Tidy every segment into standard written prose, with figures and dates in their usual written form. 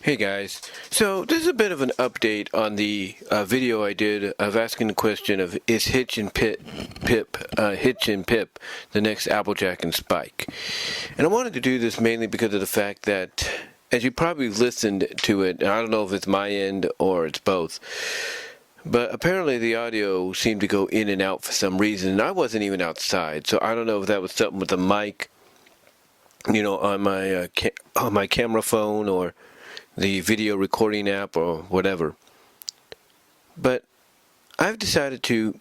Hey guys, so this is a bit of an update on the video I did of asking the question of is Hitch and Pip the next Applejack and Spike? And I wanted to do this mainly because of the fact that, as you probably listened to it, and I don't know if it's my end or it's both, but apparently the audio seemed to go in and out for some reason, and I wasn't even outside, so I don't know if that was something with the mic, on my camera phone or the video recording app or whatever. But I've decided to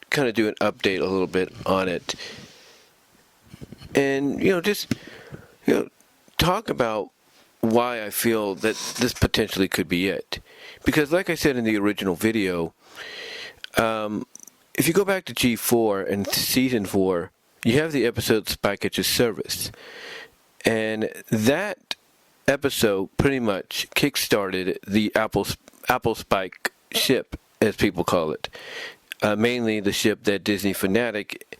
kind of do an update a little bit on it and just talk about why I feel that this potentially could be it. Because like I said in the original video, if you go back to G4 and season 4, you have the episode Spike at Your Service, and that episode pretty much kick-started the Apple Spike ship, as people call it. Mainly the ship that Disney Fanatic,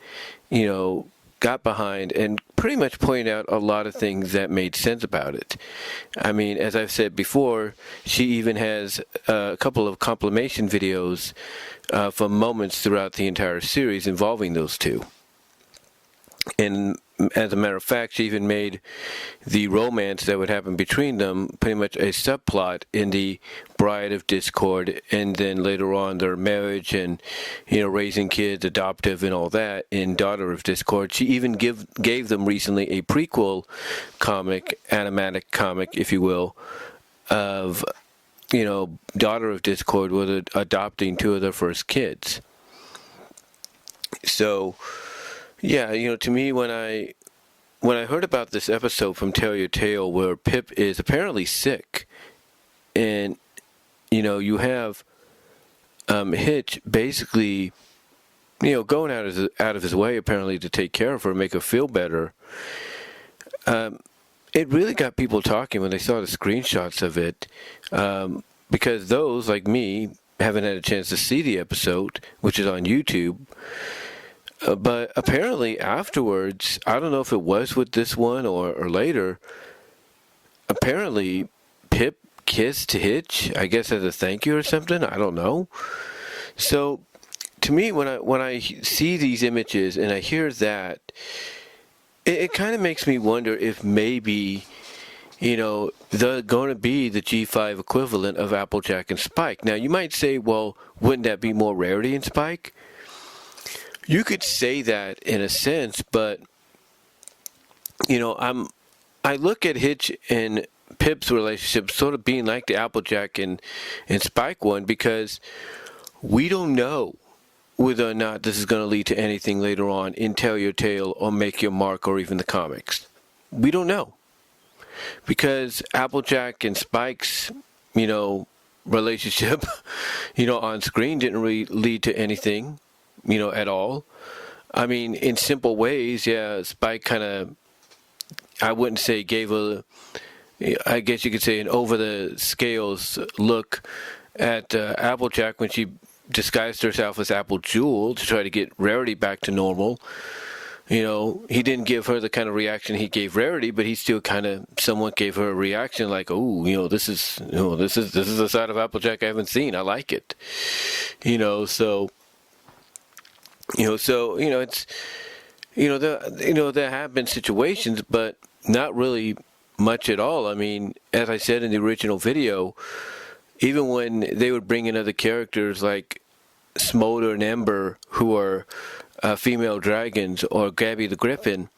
got behind and pretty much pointed out a lot of things that made sense about it. I mean, as I've said before, she even has a couple of compilation videos for moments throughout the entire series involving those two. And as a matter of fact, she even made the romance that would happen between them pretty much a subplot in the Bride of Discord, and then later on their marriage and, raising kids, adoptive and all that in Daughter of Discord. She even gave them recently a prequel comic, animatic comic, if you will, of, Daughter of Discord was adopting two of their first kids. So, yeah, to me, when I heard about this episode from Tell Your Tale where Pip is apparently sick, and, you have Hitch basically, going out of his way apparently to take care of her, make her feel better, it really got people talking when they saw the screenshots of it, because those, like me, haven't had a chance to see the episode, which is on YouTube. But apparently afterwards, I don't know if it was with this one or later, apparently Pip kissed Hitch, I guess as a thank you or something, I don't know. So to me, when I see these images and I hear that, it kind of makes me wonder if maybe, they're going to be the G5 equivalent of Applejack and Spike. Now you might say, well, wouldn't that be more Rarity and Spike? You could say that in a sense, but I look at Hitch and Pip's relationship sort of being like the Applejack and Spike one, because we don't know whether or not this is going to lead to anything later on in Tell Your Tale or Make Your Mark or even the comics. We don't know, because Applejack and Spike's relationship on screen didn't really lead to anything at all. I mean, in simple ways, yeah, Spike kind of, I wouldn't say gave I guess you could say an over-the-scales look at Applejack when she disguised herself as Apple Jewel to try to get Rarity back to normal. He didn't give her the kind of reaction he gave Rarity, but he still kind of somewhat gave her a reaction like, oh, this is a side of Applejack I haven't seen. I like it. So it's, there have been situations, but not really much at all. I mean, as I said in the original video, even when they would bring in other characters like Smolder and Ember, who are female dragons, or Gabby the Griffin,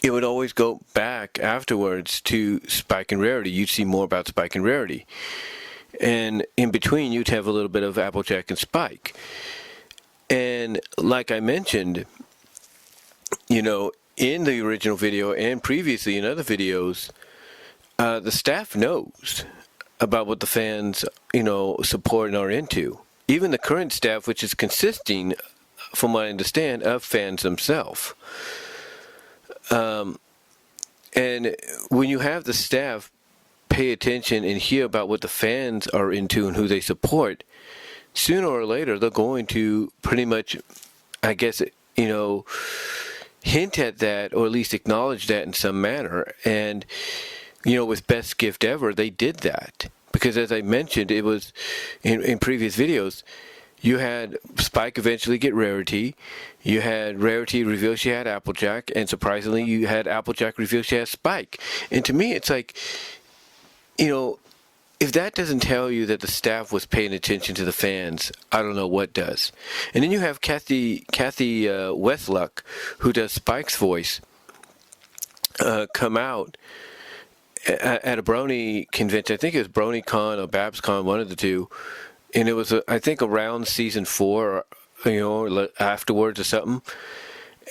it would always go back afterwards to Spike and Rarity. You'd see more about Spike and Rarity. And in between, you'd have a little bit of Applejack and Spike. And like I mentioned, in the original video and previously in other videos, the staff knows about what the fans, support and are into. Even the current staff, which is consisting, from what I understand, of fans themselves. And when you have the staff pay attention and hear about what the fans are into and who they support, sooner or later they're going to pretty much, I guess, hint at that, or at least acknowledge that in some manner. And with Best Gift Ever, they did that. Because as I mentioned, it was in previous videos, you had Spike eventually get Rarity. You had Rarity reveal she had Applejack. And surprisingly, you had Applejack reveal she had Spike. And to me, it's like, if that doesn't tell you that the staff was paying attention to the fans, I don't know what does. And then you have Kathy Westluck, who does Spike's voice, come out at a Brony convention. I think it was BronyCon or BabsCon, one of the two. And it was, I think, around season 4, or afterwards or something.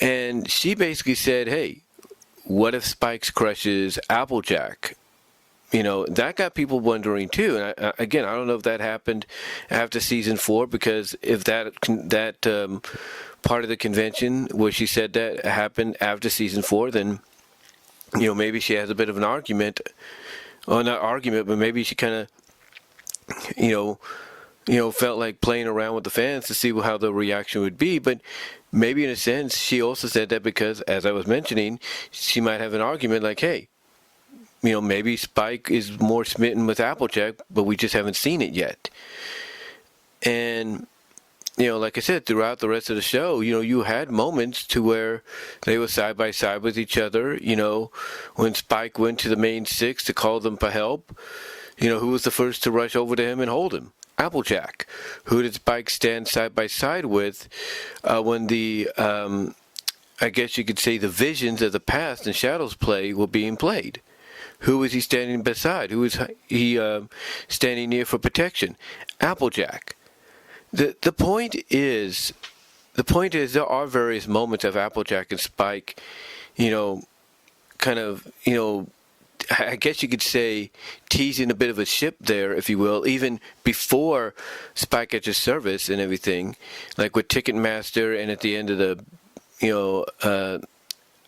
And she basically said, hey, what if Spike's crushes Applejack? That got people wondering too. And again, I don't know if that happened after season 4, because if that part of the convention where she said that happened after season 4, then, maybe she has a bit of an argument. Or not argument, but maybe she kind of, felt like playing around with the fans to see how the reaction would be. But maybe in a sense, she also said that because, as I was mentioning, she might have an argument like, hey, maybe Spike is more smitten with Applejack, but we just haven't seen it yet. And, like I said, throughout the rest of the show, you had moments to where they were side by side with each other. When Spike went to the main 6 to call them for help, who was the first to rush over to him and hold him? Applejack. Who did Spike stand side by side with when the, I guess you could say, the visions of the past and Shadows play were being played? Who was he standing beside? Who was he standing near for protection? Applejack. The point is there are various moments of Applejack and Spike, kind of, I guess you could say teasing a bit of a ship there, if you will, even before Spike at your service and everything, like with Ticketmaster and at the end of the,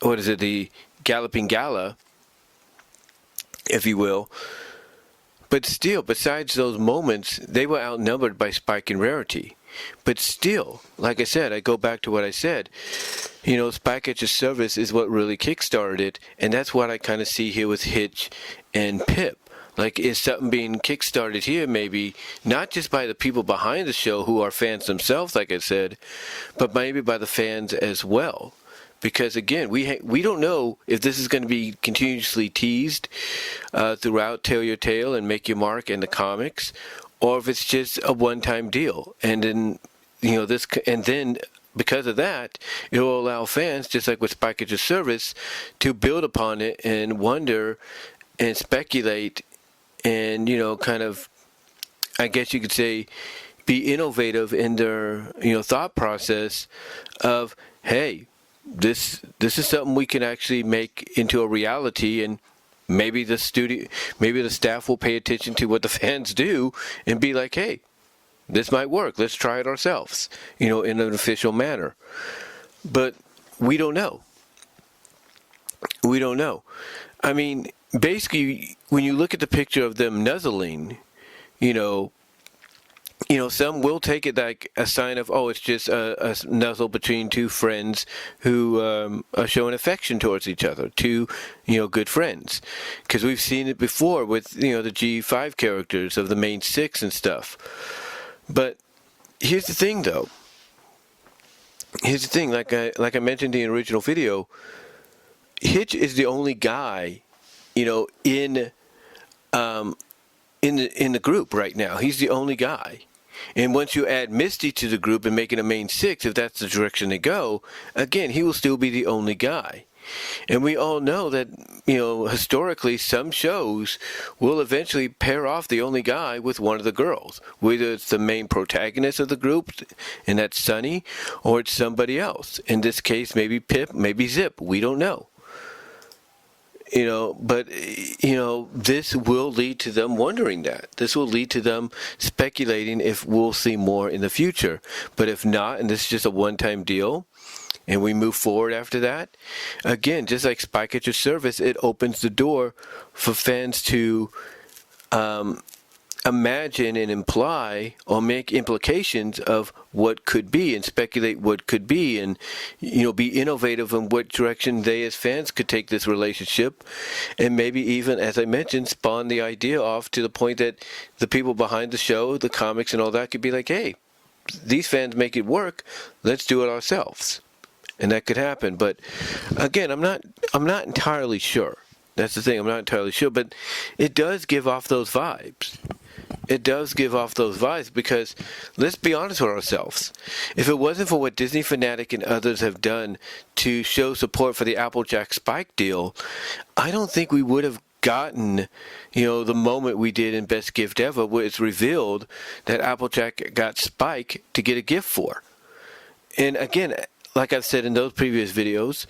the Galloping Gala, if you will. But still, besides those moments, they were outnumbered by Spike and Rarity. But still, like I said, I go back to what I said. Spike at your service is what really kickstarted it, and that's what I kind of see here with Hitch and Pipp. Like, is something being kickstarted here maybe, not just by the people behind the show who are fans themselves, like I said, but maybe by the fans as well. Because, again, we don't know if this is going to be continuously teased throughout Tell Your Tale and Make Your Mark in the comics, or if it's just a one-time deal. And then, because of that, it will allow fans, just like with Spike at Your Service, to build upon it and wonder and speculate and, kind of, I guess you could say, be innovative in their, thought process of, hey, this is something we can actually make into a reality, and maybe the staff will pay attention to what the fans do and be like, hey, this might work. Let's try it ourselves, in an official manner. But we don't know. We don't know. I mean, basically, when you look at the picture of them nuzzling, some will take it like a sign of, it's just a nuzzle between two friends who are showing affection towards each other, two, good friends. Because we've seen it before with, the G5 characters of the main 6 and stuff. But here's the thing, though. Like I mentioned in the original video, Hitch is the only guy, in the group right now. He's the only guy. And once you add Misty to the group and make it a main 6, if that's the direction they go, again, he will still be the only guy. And we all know that, historically, some shows will eventually pair off the only guy with one of the girls, whether it's the main protagonist of the group, and that's Sunny, or it's somebody else. In this case, maybe Pipp, maybe Zip. We don't know. But this will lead to them wondering that. This will lead to them speculating if we'll see more in the future. But if not, and this is just a one-time deal, and we move forward after that, again, just like Spike at Your Service, it opens the door for fans to, imagine and imply or make implications of what could be and speculate what could be, and be innovative in what direction they as fans could take this relationship, and maybe even, as I mentioned, spawn the idea off to the point that the people behind the show, the comics and all that, could be like, hey, these fans make it work, let's do it ourselves. And that could happen. But again, I'm not entirely sure. That's the thing, I'm not entirely sure, but it does give off those vibes. It does give off those vibes because, let's be honest with ourselves, if it wasn't for what Disney Fanatic and others have done to show support for the Applejack Spike deal, I don't think we would have gotten, the moment we did in Best Gift Ever, where it's revealed that Applejack got Spike to get a gift for. And again, like I've said in those previous videos,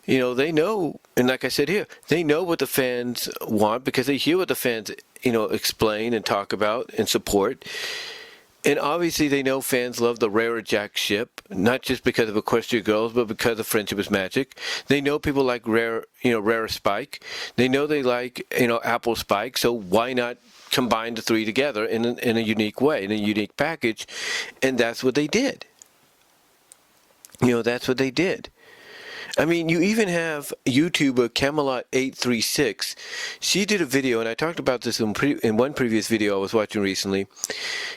they know, and like I said here, they know what the fans want because they hear what the fans, explain and talk about and support. And obviously they know fans love the Rara Jack ship, not just because of Equestria Girls, but because of Friendship is Magic. They know people like Rara Spike. They know they like, Apple Spike, so why not combine the three together in a unique way, in a unique package? And that's what they did. That's what they did. I mean, you even have YouTuber Camelot836. She did a video, and I talked about this in one previous video I was watching recently.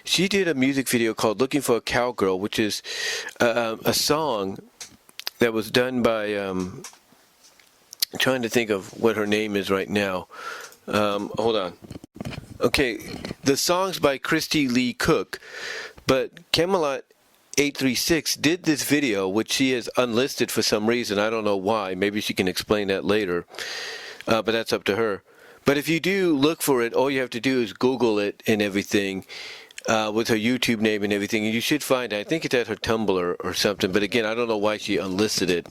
She did a music video called Looking for a Cowgirl, which is a song that was done by, I'm trying to think of what her name is right now. Hold on. Okay, the song's by Christy Lee Cook, but Camelot836 did this video, which she has unlisted for some reason. I don't know why. Maybe she can explain that later. But that's up to her. But if you do look for it, all you have to do is Google it and everything with her YouTube name and everything. And you should find it. I think it's at her Tumblr or something. But again, I don't know why she unlisted it.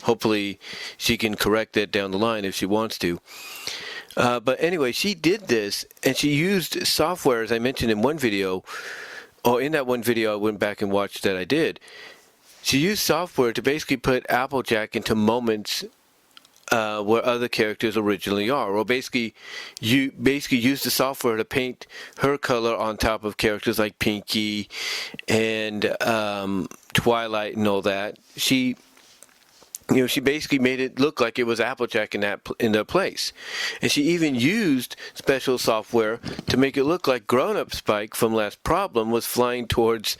Hopefully she can correct that down the line if she wants to. But anyway, she did this, and she used software, as I mentioned in one video. In that one video I went back and watched that I did, she used software to basically put Applejack into moments where other characters originally are, or basically used the software to paint her color on top of characters like Pinky and Twilight and all that. She basically made it look like it was Applejack in their place. And she even used special software to make it look like grown-up Spike from Last Problem was flying towards,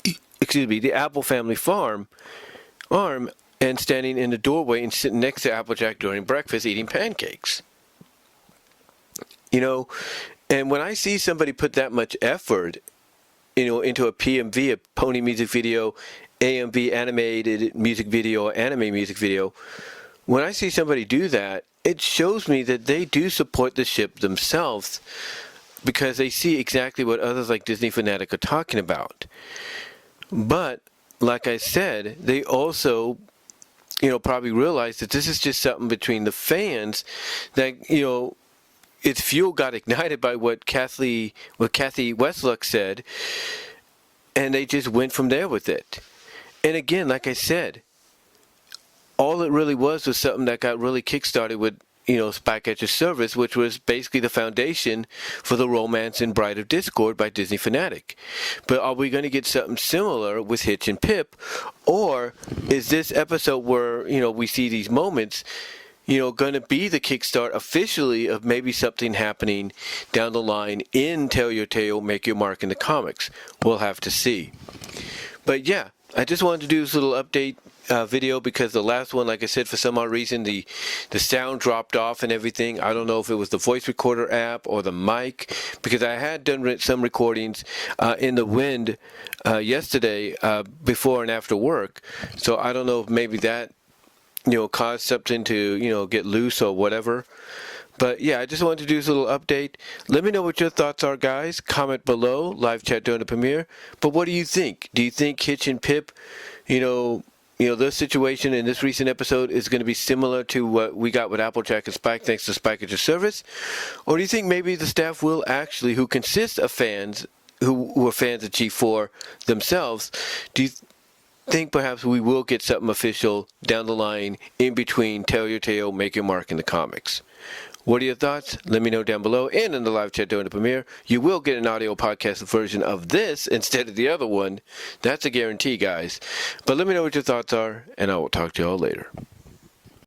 the Apple family farm and standing in the doorway and sitting next to Applejack during breakfast eating pancakes. And when I see somebody put that much effort, into a PMV, a pony music video, AMV, animated music video, or anime music video, when I see somebody do that, it shows me that they do support the ship themselves because they see exactly what others like Disney Fanatic are talking about. But, like I said, they also, probably realize that this is just something between the fans that, its fuel got ignited by what Kathy Westluck said, and they just went from there with it. And again, like I said, all it really was something that got really kickstarted with, Spike at Your Service, which was basically the foundation for the Romance in Bride of Discord by Disney Fanatic. But are we going to get something similar with Hitch and Pipp? Or is this episode where, we see these moments, going to be the kickstart officially of maybe something happening down the line in Tell Your Tale, Make Your Mark in the comics? We'll have to see. But yeah, I just wanted to do this little update video because the last one, like I said, for some odd reason, the sound dropped off and everything. I don't know if it was the voice recorder app or the mic, because I had done some recordings in the wind yesterday before and after work. So I don't know if maybe that caused something to, get loose or whatever. But yeah, I just wanted to do this little update. Let me know what your thoughts are, guys. Comment below, live chat during the premiere. But what do you think? Do you think Hitch and Pipp, their situation in this recent episode is going to be similar to what we got with Applejack and Spike, thanks to Spike at Your Service? Or do you think maybe the staff will actually, who consists of fans, who are fans of G4 themselves, do you think perhaps we will get something official down the line in between Tell Your Tale, Make Your Mark in the comics? What are your thoughts? Let me know down below and in the live chat during the premiere. You will get an audio podcast version of this instead of the other one. That's a guarantee, guys. But let me know what your thoughts are, and I will talk to y'all later.